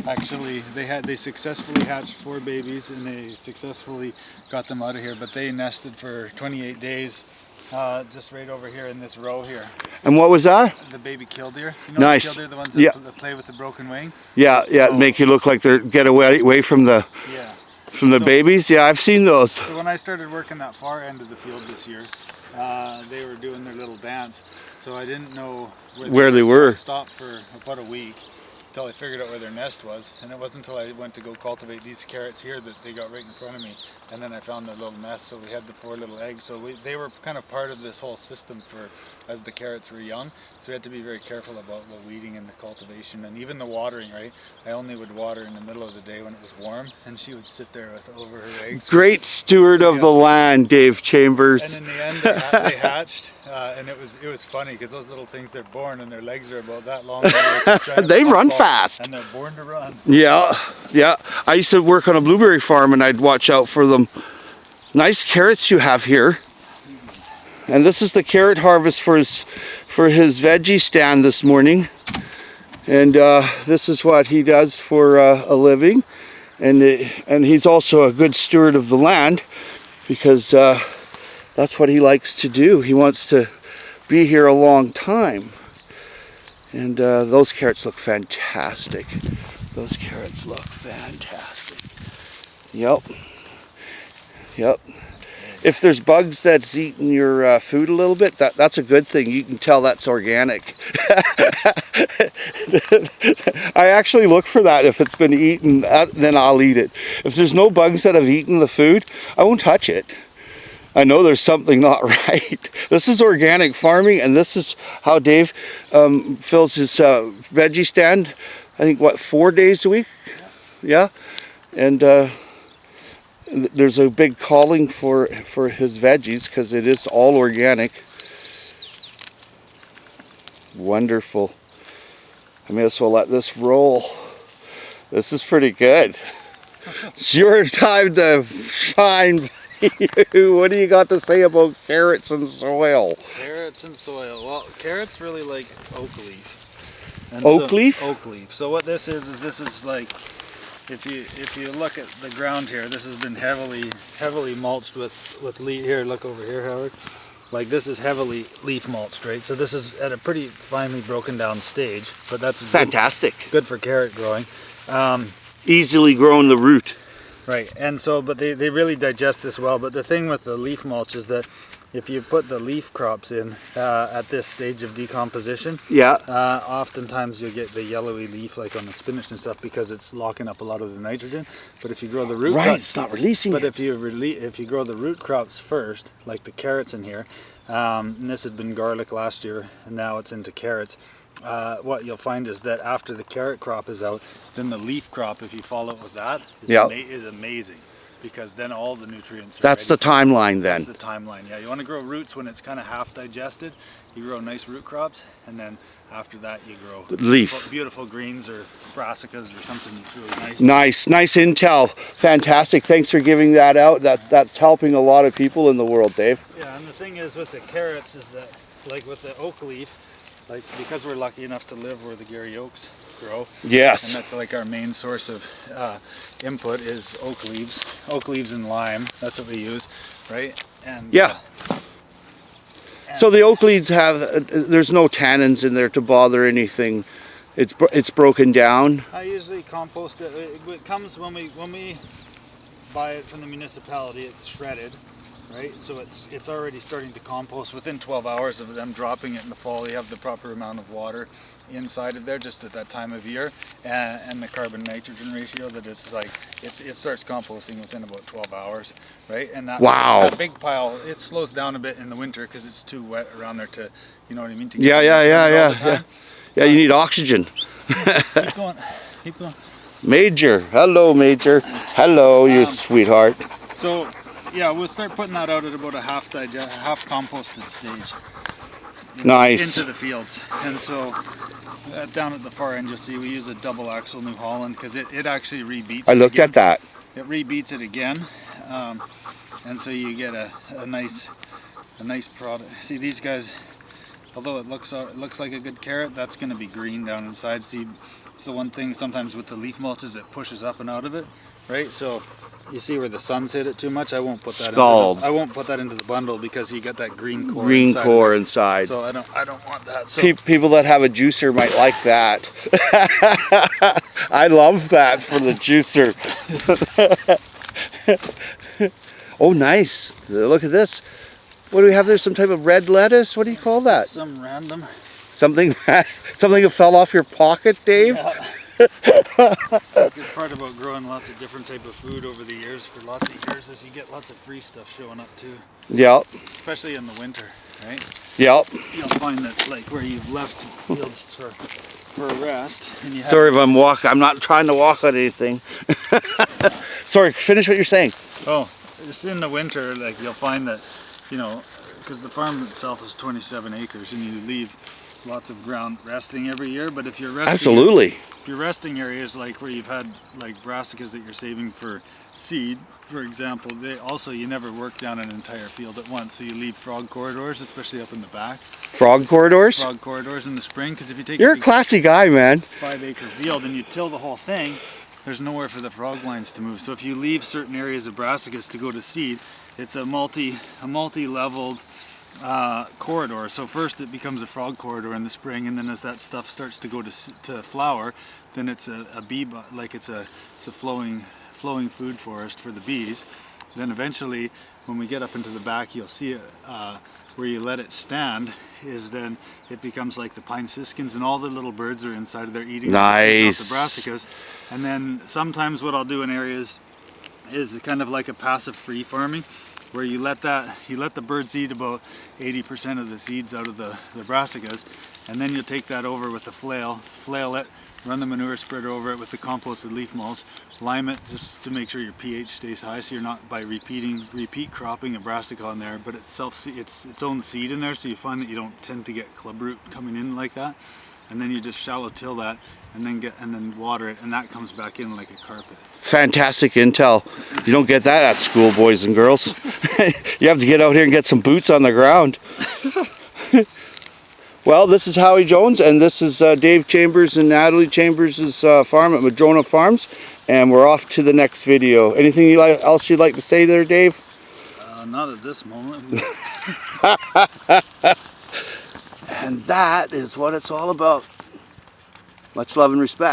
Actually, they successfully hatched 4 babies, and they successfully got them out of here. But they nested for 28 days, just right over here in this row here. And what was that? The baby killdeer. You know, nice. The killdeer, the ones that play with the broken wing. Yeah, so, make you look like they're get away from the babies. Yeah, I've seen those. So when I started working that far end of the field this year, they were doing their little dance. So I didn't know where they were. So I stopped for about a week until I figured out where their nest was, and it wasn't until I went to go cultivate these carrots here that they got right in front of me, and then I found their little nest. So we had the 4 little eggs, so they were kind of part of this whole system for as the carrots were young. So we had to be very careful about the weeding and the cultivation, and even the watering, right? I only would water in the middle of the day when it was warm, and she would sit there over her eggs. Great steward of the land, Dave Chambers. And in the end they hatched, and it was funny because those little things, they're born and their legs are about that long. They run fast. And they're born to run. Yeah. I used to work on a blueberry farm, and I'd watch out for them. Nice carrots you have here. And this is the carrot harvest for his veggie stand this morning. And this is what he does for a living. And he's also a good steward of the land, because that's what he likes to do. He wants to be here a long time. And those carrots look fantastic. Those carrots look fantastic. Yep. If there's bugs that's eating your food a little bit, that's a good thing. You can tell that's organic. I actually look for that. If it's been eaten, then I'll eat it. If there's no bugs that have eaten the food, I won't touch it. I know there's something not right. This is organic farming, and this is how Dave fills his veggie stand. I think, 4 days a week? Yeah. And there's a big calling for his veggies, because it is all organic. Wonderful. I may as well let this roll. This is pretty good. It's your time to shine. What do you got to say about carrots and soil? Carrots and soil. Well, carrots really like oak leaf. And oak leaf? Oak leaf. So what this is like, if you look at the ground here, this has been heavily mulched with leaf. Here, look over here, Howard. Like, this is heavily leaf mulched, right? So this is at a pretty finely broken down stage, but that's fantastic. Good for carrot growing. Easily growing the root. Right, and so, but they really digest this well. But the thing with the leaf mulch is that if you put the leaf crops in at this stage of decomposition, oftentimes you'll get the yellowy leaf, like on the spinach and stuff, because it's locking up a lot of the nitrogen. But if you grow the root crops, it's not releasing. But if you grow the root crops first, like the carrots in here, and this had been garlic last year, and now it's into carrots. What you'll find is that after the carrot crop is out, then the leaf crop, if you follow it with that, is amazing, because then all the nutrients are That's the timeline then. That's the timeline, yeah. You want to grow roots when it's kind of half digested. You grow nice root crops, and then after that you grow beautiful greens or brassicas or something that's really nice. Nice intel. Fantastic. Thanks for giving that out. That's helping a lot of people in the world, Dave. Yeah, and the thing is with the carrots is that, like with the oak leaf, like, because we're lucky enough to live where the Gary oaks grow. Yes. And that's like our main source of input is oak leaves and lime. That's what we use, right? And so the oak leaves there's no tannins in there to bother anything. It's broken down. I usually compost it. It comes when we buy it from the municipality. It's shredded. Right, so it's already starting to compost within 12 hours of them dropping it in the fall. You have the proper amount of water inside of there just at that time of year, and the carbon nitrogen ratio that it's like it starts composting within about 12 hours, right? And that big pile, it slows down a bit in the winter because it's too wet around there to, you know what I mean? To Yeah, you need oxygen. Keep going. Major, hello Major. Hello, you sweetheart. So yeah, we'll start putting that out at about a half composted stage. Nice. Into the fields. And so down at the far end, you'll see we use a double axle New Holland, because it actually rebeats. I looked at that. It rebeats it again, and so you get a nice product. See, these guys, although it looks like a good carrot, that's going to be green down inside. See, It's the one thing sometimes with the leaf mulch is it pushes up and out of it, right? So you see where the sun's hit it too much. I won't put that. I won't put that into the bundle because you get that green core. Green inside core inside. So I don't want that. So people that have a juicer might like that. I love that for the juicer. Oh, nice. Look at this. What do we have there? Some type of red lettuce? What do you call that? Some random. Something that fell off your pocket, Dave? Yeah. The good part about growing lots of different type of food over the years for lots of years is you get lots of free stuff showing up too. Yep. Especially in the winter, right? Yep. You'll find that like where you've left fields for a rest. And you Sorry if I'm walking. I'm not trying to walk on anything. Sorry, finish what you're saying. Oh, just in the winter, like you'll find that, you know, because the farm itself is 27 acres and you leave lots of ground resting every year, but if you're resting, absolutely, if your resting areas like where you've had like brassicas that you're saving for seed, for example, you never work down an entire field at once, so you leave frog corridors, especially up in the back. Frog corridors in the spring, because if you take you're a classy guy, man. 5-acre field and you till the whole thing, there's nowhere for the frog lines to move. So if you leave certain areas of brassicas to go to seed, it's a multi-leveled corridor. So first it becomes a frog corridor in the spring, and then as that stuff starts to go to flower, then it's a bee, like it's a flowing food forest for the bees. Then eventually, when we get up into the back, you'll see it where you let it stand is then it becomes like the pine siskins, and all the little birds are inside of there eating nice. the brassicas. And then sometimes what I'll do in areas is kind of like a passive free farming, where you let the birds eat about 80% of the seeds out of the brassicas, and then you take that over with the flail it, run the manure spreader over it with the composted leaf mulch, lime it just to make sure your pH stays high, so you're not by repeat cropping a brassica on there, but it's its own seed in there, so you find that you don't tend to get clubroot coming in like that. And then you just shallow till that, and then water it, and that comes back in like a carpet. Fantastic intel. You don't get that at school, boys and girls. You have to get out here and get some boots on the ground. Well, this is Howie Jones, and this is Dave Chambers and Natalie Chambers' farm at Madrona Farms, and we're off to the next video. Anything else you'd like to say there, Dave? Not at this moment. And that is what it's all about. Much love and respect.